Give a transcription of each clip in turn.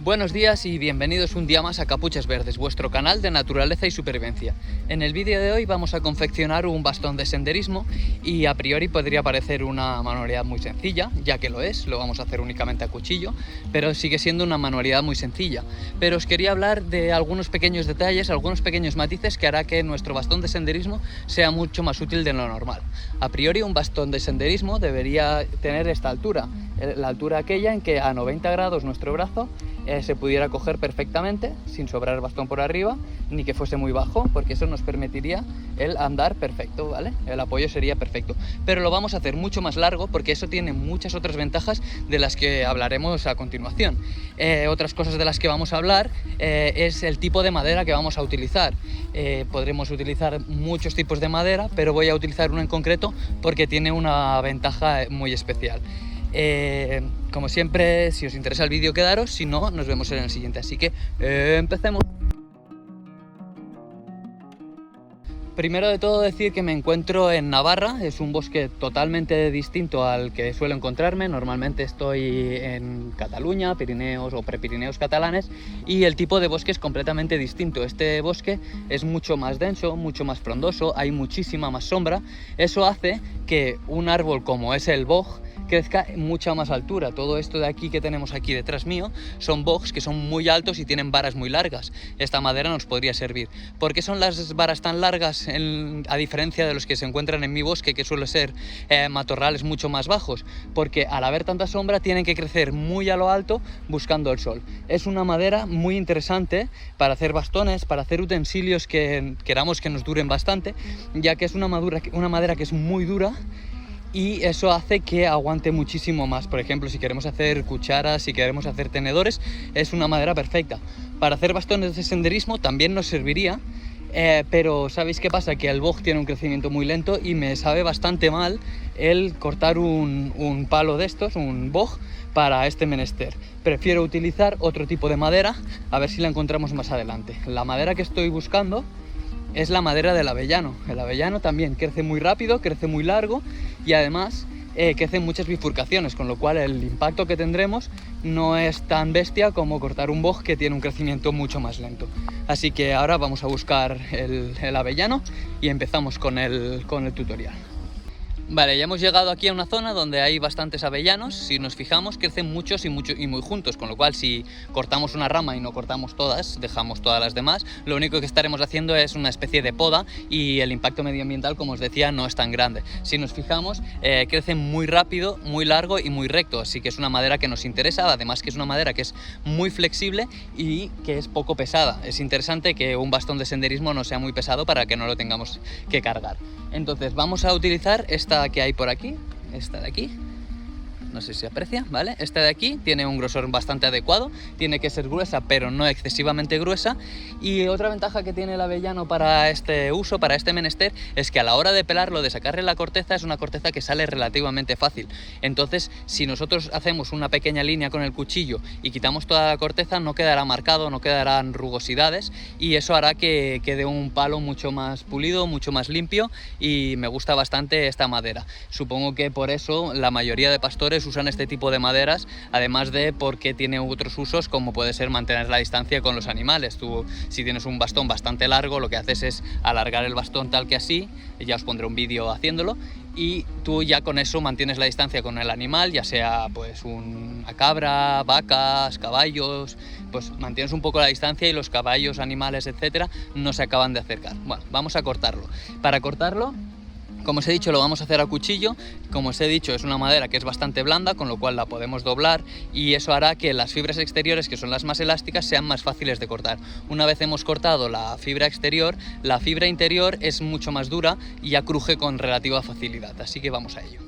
Buenos días y bienvenidos un día más a Capuchas Verdes, vuestro canal de naturaleza y supervivencia. En el vídeo de hoy vamos a confeccionar un bastón de senderismo y a priori podría parecer una manualidad muy sencilla, ya que lo es, lo vamos a hacer únicamente a cuchillo, pero sigue siendo una manualidad muy sencilla. Pero os quería hablar de algunos pequeños detalles, algunos pequeños matices que hará que nuestro bastón de senderismo sea mucho más útil de lo normal. A priori un bastón de senderismo debería tener esta altura, la altura aquella en que a 90 grados nuestro brazo se pudiera coger perfectamente sin sobrar el bastón por arriba ni que fuese muy bajo, porque eso nos permitiría el andar perfecto, ¿vale? El apoyo sería perfecto, pero lo vamos a hacer mucho más largo porque eso tiene muchas otras ventajas de las que hablaremos a continuación. Otras cosas de las que vamos a hablar es el tipo de madera que vamos a utilizar. Podremos utilizar muchos tipos de madera, pero voy a utilizar uno en concreto porque tiene una ventaja muy especial. Como siempre, si os interesa el vídeo, quedaros, si no, nos vemos en el siguiente, así que empecemos. Primero de todo decir que me encuentro en Navarra, es un bosque totalmente distinto al que suelo encontrarme. Normalmente estoy en Cataluña, Pirineos o Prepirineos catalanes, y el tipo de bosque es completamente distinto. Este bosque es mucho más denso, mucho más frondoso, hay muchísima más sombra. Eso hace que un árbol como es el boj crezca en mucha más altura. Todo esto de aquí que tenemos aquí detrás mío son bogs que son muy altos y tienen varas muy largas. Esta madera nos podría servir. ¿Por qué son las varas tan largas a diferencia de los que se encuentran en mi bosque, que suele ser matorrales mucho más bajos? Porque al haber tanta sombra tienen que crecer muy a lo alto buscando el sol. Es una madera muy interesante para hacer bastones, para hacer utensilios que queramos que nos duren bastante, ya que es una madera que es muy dura, y eso hace que aguante muchísimo más. Por ejemplo, si queremos hacer cucharas, si queremos hacer tenedores, es una madera perfecta. Para hacer bastones de senderismo también nos serviría, pero ¿sabéis qué pasa? Que el boj tiene un crecimiento muy lento y me sabe bastante mal el cortar un palo de estos, un boj, para este menester. Prefiero utilizar otro tipo de madera, a ver si la encontramos más adelante. La madera que estoy buscando es la madera del avellano. El avellano también crece muy rápido, crece muy largo y además crece en muchas bifurcaciones, con lo cual el impacto que tendremos no es tan bestia como cortar un boj que tiene un crecimiento mucho más lento. Así que ahora vamos a buscar el avellano y empezamos con el tutorial. Vale, ya hemos llegado aquí a una zona donde hay bastantes avellanos. Si nos fijamos, crecen muchos y muy juntos, con lo cual si cortamos una rama y no cortamos todas, dejamos todas las demás, lo único que estaremos haciendo es una especie de poda y el impacto medioambiental, como os decía, no es tan grande. Si nos fijamos, crecen muy rápido, muy largo y muy recto, así que es una madera que nos interesa, además que es una madera que es muy flexible y que es poco pesada. Es interesante que un bastón de senderismo no sea muy pesado para que no lo tengamos que cargar. Entonces vamos a utilizar esta que hay por aquí, esta de aquí, no sé si se aprecia, ¿vale? Esta de aquí tiene un grosor bastante adecuado, tiene que ser gruesa pero no excesivamente gruesa. Y otra ventaja que tiene el avellano para este uso, para este menester, es que a la hora de pelarlo, de sacarle la corteza, es una corteza que sale relativamente fácil. Entonces, si nosotros hacemos una pequeña línea con el cuchillo y quitamos toda la corteza, no quedará marcado, no quedarán rugosidades, y eso hará que quede un palo mucho más pulido, mucho más limpio, y me gusta bastante esta madera. Supongo que por eso la mayoría de pastores usan este tipo de maderas, además de porque tiene otros usos, como puede ser mantener la distancia con los animales. Tú, si tienes un bastón bastante largo, lo que haces es alargar el bastón tal que así, ya os pondré un vídeo haciéndolo, y tú ya con eso mantienes la distancia con el animal, ya sea pues una cabra, vacas, caballos, pues mantienes un poco la distancia y los caballos, animales, etcétera, no se acaban de acercar. Bueno, vamos a cortarlo. Para cortarlo, como os he dicho, lo vamos a hacer a cuchillo. Como os he dicho, es una madera que es bastante blanda, con lo cual la podemos doblar, y eso hará que las fibras exteriores, que son las más elásticas, sean más fáciles de cortar. Una vez hemos cortado la fibra exterior, la fibra interior es mucho más dura y ya cruje con relativa facilidad, así que vamos a ello.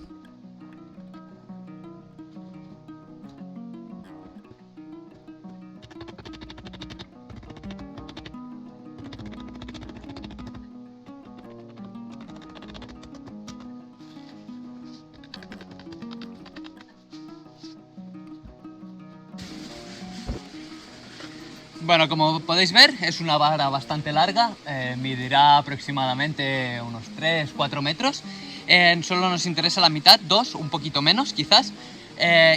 Bueno, como podéis ver, es una vara bastante larga, medirá aproximadamente unos 3-4 metros. Solo nos interesa la mitad, 2, un poquito menos quizás,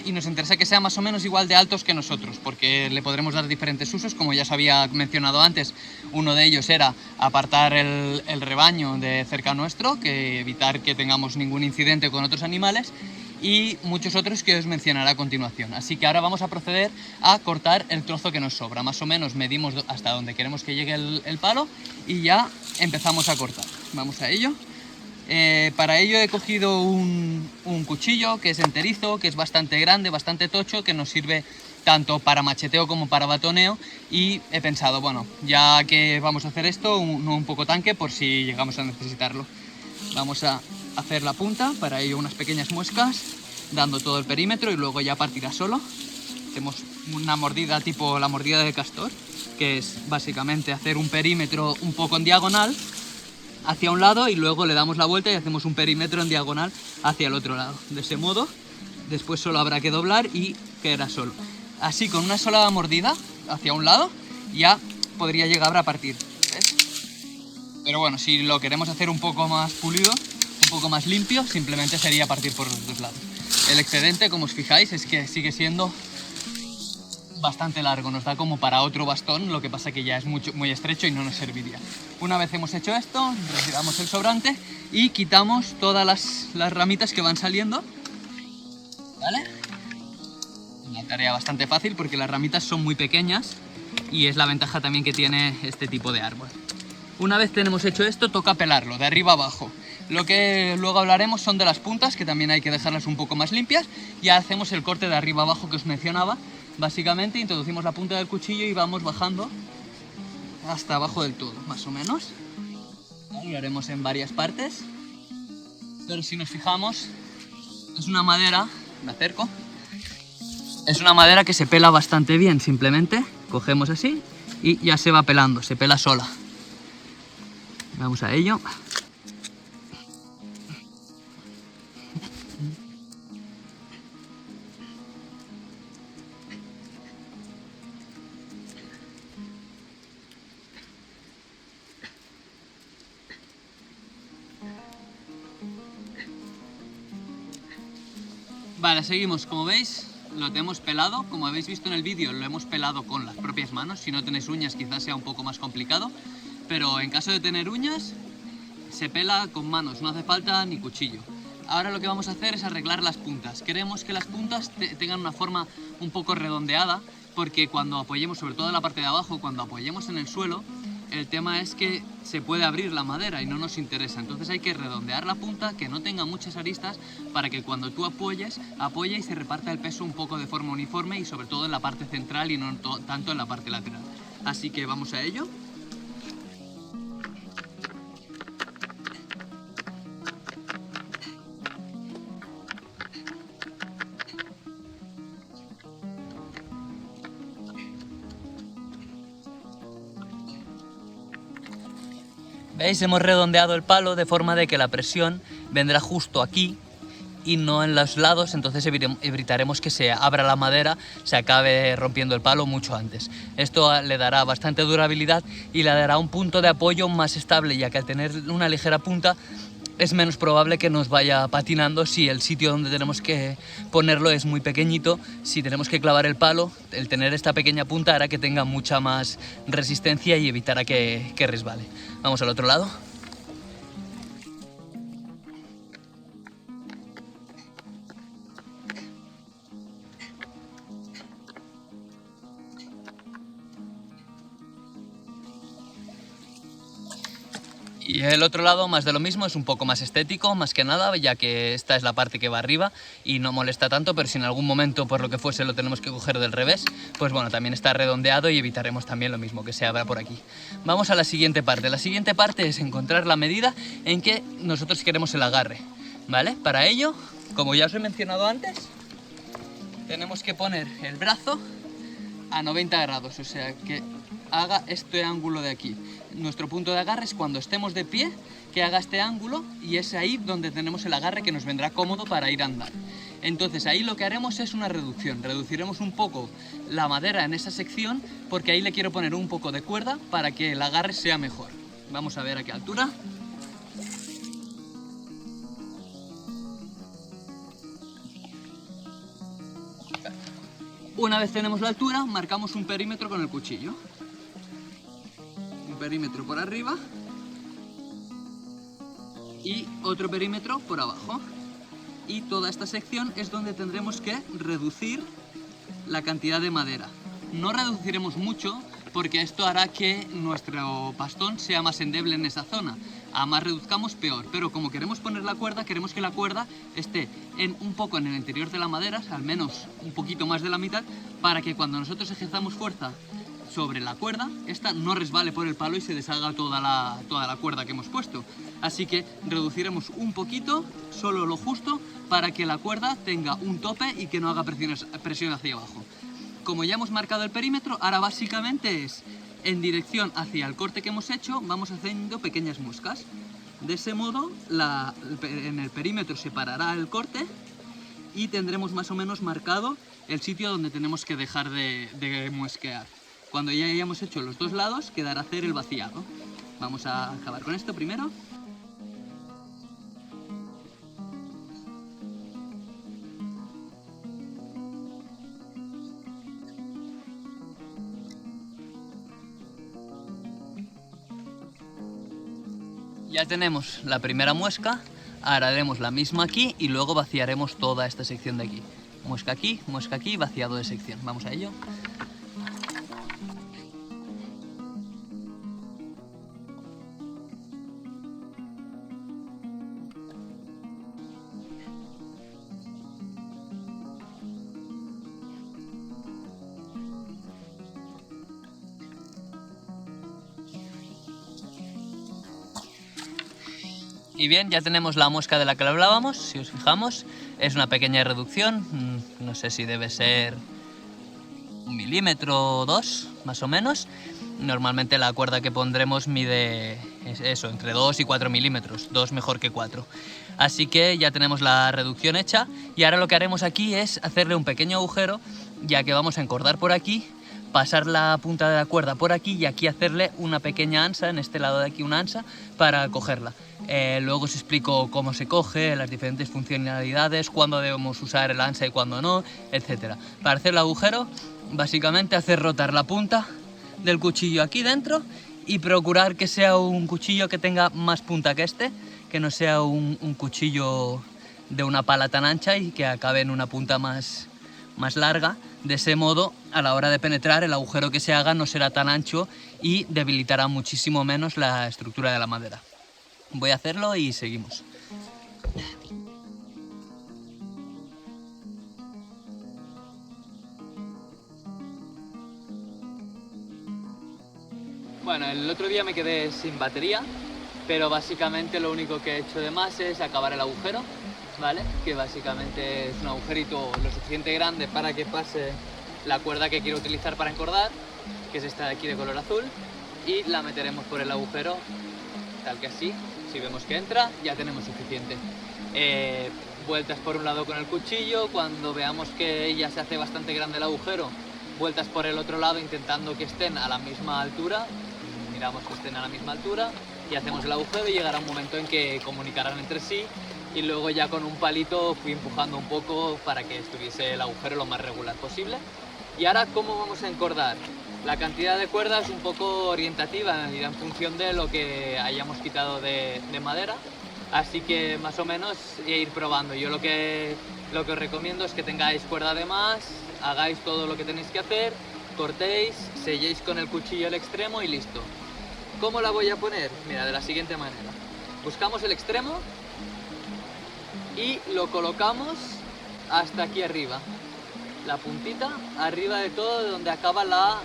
y nos interesa que sea más o menos igual de altos que nosotros, porque le podremos dar diferentes usos. Como ya os había mencionado antes, uno de ellos era apartar el rebaño de cerca nuestro, que evitar que tengamos ningún incidente con otros animales, y muchos otros que os mencionaré a continuación. Así que ahora vamos a proceder a cortar el trozo que nos sobra. Más o menos medimos hasta donde queremos que llegue el palo y ya empezamos a cortar. Vamos a ello. Para ello he cogido un cuchillo que es enterizo, que es bastante grande, bastante tocho, que nos sirve tanto para macheteo como para batoneo, y he pensado, bueno, ya que vamos a hacer esto, un poco tanque por si llegamos a necesitarlo. Vamos a hacer la punta, para ello unas pequeñas muescas, dando todo el perímetro y luego ya partirá solo. Hacemos una mordida tipo la mordida de castor, que es básicamente hacer un perímetro un poco en diagonal hacia un lado y luego le damos la vuelta y hacemos un perímetro en diagonal hacia el otro lado. De ese modo, después solo habrá que doblar y quedará solo. Así, con una sola mordida hacia un lado, ya podría llegar a partir, ¿ves? Pero bueno, si lo queremos hacer un poco más pulido, un poco más limpio, simplemente sería partir por los dos lados. El excedente, como os fijáis, es que sigue siendo bastante largo, nos da como para otro bastón, lo que pasa que ya es muy estrecho y no nos serviría. Una vez hemos hecho esto, retiramos el sobrante y quitamos todas las ramitas que van saliendo, ¿vale? Una tarea bastante fácil porque las ramitas son muy pequeñas y es la ventaja también que tiene este tipo de árbol. Una vez tenemos hecho esto, toca pelarlo de arriba abajo. Lo que luego hablaremos son de las puntas, que también hay que dejarlas un poco más limpias. Ya hacemos el corte de arriba abajo que os mencionaba. Básicamente introducimos la punta del cuchillo y vamos bajando hasta abajo del todo, más o menos. Lo haremos en varias partes, pero si nos fijamos, es una madera, me acerco, es una madera que se pela bastante bien. Simplemente cogemos así y ya se va pelando, se pela sola. Vamos a ello. Vale, seguimos. Como veis, lo tenemos pelado. Como habéis visto en el vídeo, lo hemos pelado con las propias manos. Si no tenéis uñas, quizás sea un poco más complicado. Pero en caso de tener uñas, se pela con manos, no hace falta ni cuchillo. Ahora lo que vamos a hacer es arreglar las puntas. Queremos que las puntas tengan una forma un poco redondeada, porque cuando apoyemos, sobre todo en la parte de abajo, cuando apoyemos en el suelo, el tema es que se puede abrir la madera y no nos interesa. Entonces hay que redondear la punta, que no tenga muchas aristas, para que cuando tú apoye y se reparta el peso un poco de forma uniforme, y sobre todo en la parte central y no tanto en la parte lateral. Así que vamos a ello. ¿Veis? Hemos redondeado el palo de forma de que la presión vendrá justo aquí y no en los lados, entonces evitaremos que se abra la madera, se acabe rompiendo el palo mucho antes. Esto le dará bastante durabilidad y le dará un punto de apoyo más estable, ya que al tener una ligera punta es menos probable que nos vaya patinando si el sitio donde tenemos que ponerlo es muy pequeñito. Si tenemos que clavar el palo, el tener esta pequeña punta hará que tenga mucha más resistencia y evitará que resbale. Vamos al otro lado. Y el otro lado, más de lo mismo, es un poco más estético, más que nada, ya que esta es la parte que va arriba y no molesta tanto, pero si en algún momento, por lo que fuese, lo tenemos que coger del revés, pues bueno, también está redondeado y evitaremos también lo mismo, que se abra por aquí. Vamos a la siguiente parte. La siguiente parte es encontrar la medida en que nosotros queremos el agarre, ¿vale? Para ello, como ya os he mencionado antes, tenemos que poner el brazo a 90 grados, o sea, que haga este ángulo de aquí. Nuestro punto de agarre es cuando estemos de pie, que haga este ángulo, y es ahí donde tenemos el agarre que nos vendrá cómodo para ir a andar. Entonces ahí lo que haremos es una reducción. Reduciremos un poco la madera en esa sección, porque ahí le quiero poner un poco de cuerda para que el agarre sea mejor. Vamos a ver a qué altura. Una vez tenemos la altura, marcamos un perímetro con el cuchillo. Un perímetro por arriba y otro perímetro por abajo. Y toda esta sección es donde tendremos que reducir la cantidad de madera. No reduciremos mucho porque esto hará que nuestro bastón sea más endeble en esa zona. A más reduzcamos, peor. Pero como queremos poner la cuerda, queremos que la cuerda esté un poco en el interior de la madera, al menos un poquito más de la mitad, para que cuando nosotros ejerzamos fuerza sobre la cuerda, esta no resbale por el palo y se deshaga toda la cuerda que hemos puesto. Así que reduciremos un poquito, solo lo justo, para que la cuerda tenga un tope y que no haga presión hacia abajo. Como ya hemos marcado el perímetro, ahora básicamente es en dirección hacia el corte que hemos hecho, vamos haciendo pequeñas muescas. De ese modo, en el perímetro se parará el corte y tendremos más o menos marcado el sitio donde tenemos que dejar de muesquear. Cuando ya hayamos hecho los dos lados, quedará hacer el vaciado. Vamos a acabar con esto primero. Ya tenemos la primera muesca, ahora haremos la misma aquí y luego vaciaremos toda esta sección de aquí. Muesca aquí, vaciado de sección. Vamos a ello. Y bien, ya tenemos la muesca de la que hablábamos, si os fijamos, es una pequeña reducción, no sé si debe ser 1 milímetro o 2, más o menos. Normalmente la cuerda que pondremos mide eso, entre 2 y 4 milímetros, 2 mejor que 4. Así que ya tenemos la reducción hecha y ahora lo que haremos aquí es hacerle un pequeño agujero, ya que vamos a encordar por aquí, pasar la punta de la cuerda por aquí y aquí hacerle una pequeña ansa, en este lado de aquí una ansa, para cogerla. Luego os explico cómo se coge, las diferentes funcionalidades, cuándo debemos usar el ansa y cuándo no, etc. Para hacer el agujero, básicamente hacer rotar la punta del cuchillo aquí dentro y procurar que sea un cuchillo que tenga más punta que este, que no sea un cuchillo de una pala tan ancha y que acabe en una punta más larga. De ese modo, a la hora de penetrar, el agujero que se haga no será tan ancho y debilitará muchísimo menos la estructura de la madera. Voy a hacerlo y seguimos. Bueno, el otro día me quedé sin batería, pero básicamente lo único que he hecho de más es acabar el agujero, ¿vale? Que básicamente es un agujerito lo suficiente grande para que pase la cuerda que quiero utilizar para encordar, que es esta de aquí de color azul, y la meteremos por el agujero tal que así. Si vemos que entra, ya tenemos suficiente. Vueltas por un lado con el cuchillo, cuando veamos que ya se hace bastante grande el agujero, vueltas por el otro lado intentando que estén a la misma altura, miramos que estén a la misma altura y hacemos el agujero y llegará un momento en que comunicarán entre sí y luego ya con un palito fui empujando un poco para que estuviese el agujero lo más regular posible. Y ahora, ¿cómo vamos a encordar? La cantidad de cuerda es un poco orientativa, en función de lo que hayamos quitado de madera, así que más o menos ir probando. Yo lo que os recomiendo es que tengáis cuerda de más, hagáis todo lo que tenéis que hacer, cortéis, selléis con el cuchillo el extremo y listo. ¿Cómo la voy a poner? Mira, de la siguiente manera. Buscamos el extremo y lo colocamos hasta aquí arriba. La puntita arriba de todo, de donde acaba la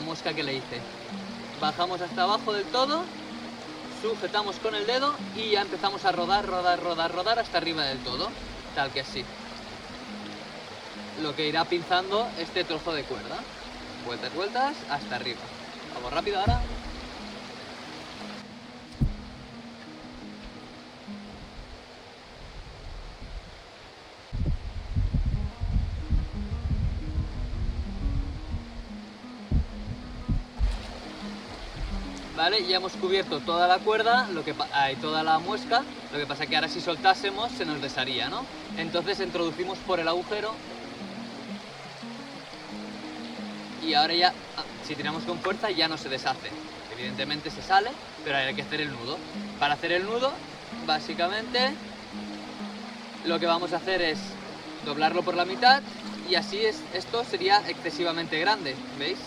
muesca que le hice. Bajamos hasta abajo del todo, sujetamos con el dedo y ya empezamos a rodar hasta arriba del todo, tal que así. Lo que irá pinzando este trozo de cuerda. Vueltas hasta arriba. Vamos rápido ahora. ¿Vale? Ya hemos cubierto toda la cuerda, toda la muesca, lo que pasa que ahora si soltásemos se nos desharía, ¿no? Entonces introducimos por el agujero y ahora ya, si tiramos con fuerza, ya no se deshace. Evidentemente se sale, pero hay que hacer el nudo. Para hacer el nudo, básicamente, lo que vamos a hacer es doblarlo por la mitad y así esto sería excesivamente grande, ¿veis?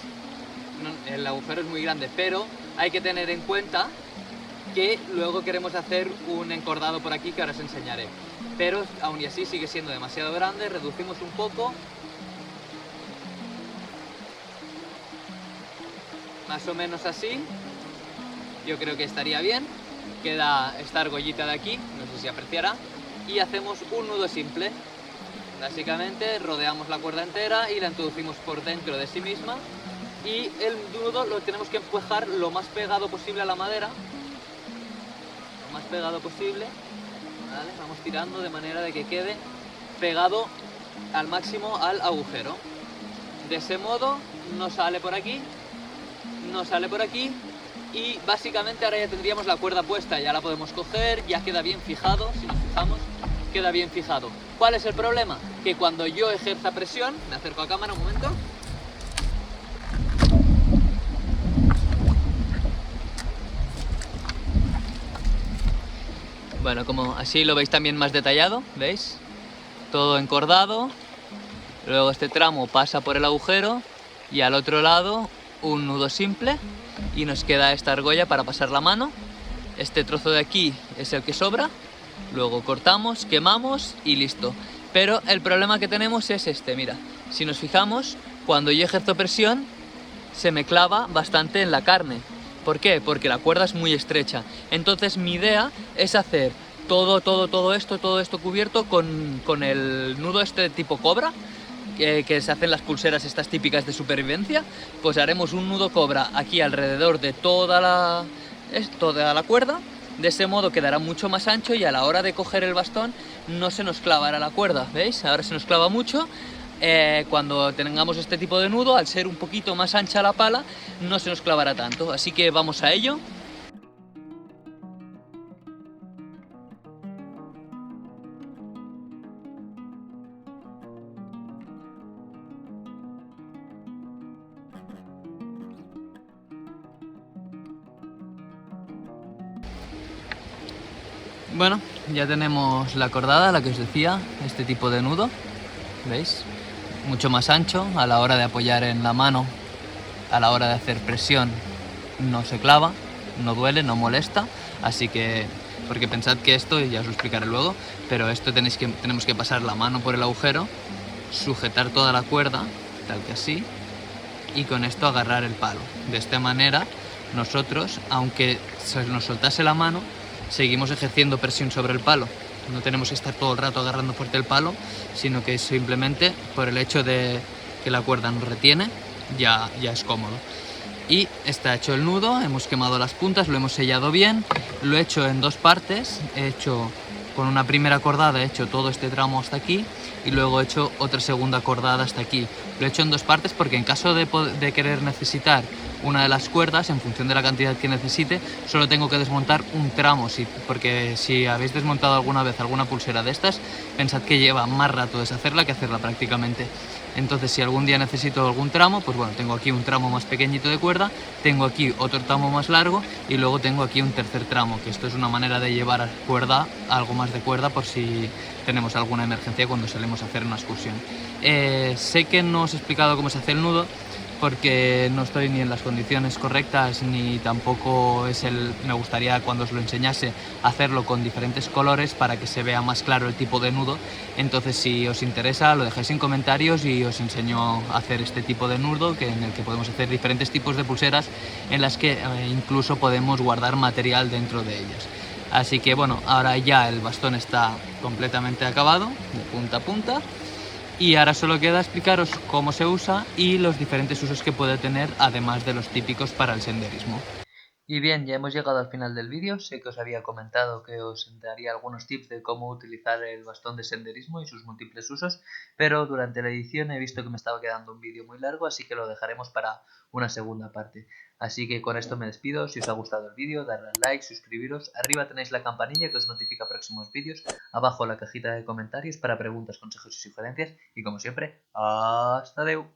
El agujero es muy grande, pero hay que tener en cuenta que luego queremos hacer un encordado por aquí que ahora os enseñaré. Pero aún y así sigue siendo demasiado grande, reducimos un poco. Más o menos así. Yo creo que estaría bien. Queda esta argollita de aquí, no sé si apreciará. Y hacemos un nudo simple. Básicamente rodeamos la cuerda entera y la introducimos por dentro de sí misma. Y el nudo lo tenemos que empujar lo más pegado posible a la madera. Lo más pegado posible. ¿Vale? Vamos tirando de manera de que quede pegado al máximo al agujero. De ese modo no sale por aquí, no sale por aquí y básicamente ahora ya tendríamos la cuerda puesta, ya la podemos coger, ya queda bien fijado, si nos fijamos, queda bien fijado. ¿Cuál es el problema? Que cuando yo ejerza presión, me acerco a cámara un momento, bueno, como así lo veis también más detallado, ¿veis? Todo encordado, luego este tramo pasa por el agujero y al otro lado un nudo simple y nos queda esta argolla para pasar la mano. Este trozo de aquí es el que sobra, luego cortamos, quemamos y listo. Pero el problema que tenemos es este, mira, si nos fijamos, cuando yo ejerzo presión se me clava bastante en la carne. ¿Por qué? Porque la cuerda es muy estrecha. Entonces mi idea es hacer todo esto cubierto con el nudo este de tipo cobra, que se hacen las pulseras estas típicas de supervivencia. Pues haremos un nudo cobra aquí alrededor de toda la cuerda. De ese modo quedará mucho más ancho y a la hora de coger el bastón no se nos clavará la cuerda, ¿veis? Ahora se nos clava mucho. Cuando tengamos este tipo de nudo, al ser un poquito más ancha la pala, no se nos clavará tanto. Así que vamos a ello. Bueno, ya tenemos la cordada, la que os decía, este tipo de nudo, ¿veis? Mucho más ancho, a la hora de apoyar en la mano, a la hora de hacer presión, no se clava, no duele, no molesta, así que, porque pensad que esto, ya os lo explicaré luego, pero esto tenemos que pasar la mano por el agujero, sujetar toda la cuerda, tal que así, y con esto agarrar el palo. De esta manera, nosotros, aunque se nos soltase la mano, seguimos ejerciendo presión sobre el palo. No tenemos que estar todo el rato agarrando fuerte el palo, sino que simplemente por el hecho de que la cuerda nos retiene, ya es cómodo. Y está hecho el nudo, hemos quemado las puntas, lo hemos sellado bien, lo he hecho en dos partes, he hecho con una primera cordada, he hecho todo este tramo hasta aquí y luego he hecho otra segunda cordada hasta aquí. Lo he hecho en dos partes porque en caso de querer necesitar una de las cuerdas, en función de la cantidad que necesite, solo tengo que desmontar un tramo, porque si habéis desmontado alguna vez alguna pulsera de estas, pensad que lleva más rato deshacerla que hacerla prácticamente. Entonces si algún día necesito algún tramo, pues bueno, tengo aquí un tramo más pequeñito de cuerda, tengo aquí otro tramo más largo y luego tengo aquí un tercer tramo, que esto es una manera de llevar cuerda, algo más de cuerda por si tenemos alguna emergencia cuando salimos a hacer una excursión. Sé que no os he explicado cómo se hace el nudo, porque no estoy ni en las condiciones correctas ni tampoco me gustaría cuando os lo enseñase hacerlo con diferentes colores para que se vea más claro el tipo de nudo. Entonces si os interesa lo dejáis en comentarios y os enseño a hacer este tipo de nudo en el que podemos hacer diferentes tipos de pulseras en las que incluso podemos guardar material dentro de ellas. Así que bueno, ahora ya el bastón está completamente acabado de punta a punta. Y ahora solo queda explicaros cómo se usa y los diferentes usos que puede tener, además de los típicos para el senderismo. Y bien, ya hemos llegado al final del vídeo. Sé que os había comentado que os daría algunos tips de cómo utilizar el bastón de senderismo y sus múltiples usos, pero durante la edición he visto que me estaba quedando un vídeo muy largo, así que lo dejaremos para una segunda parte. Así que con esto me despido. Si os ha gustado el vídeo, darle al like, suscribiros. Arriba tenéis la campanilla que os notifica próximos vídeos. Abajo la cajita de comentarios para preguntas, consejos y sugerencias. Y como siempre, hasta luego.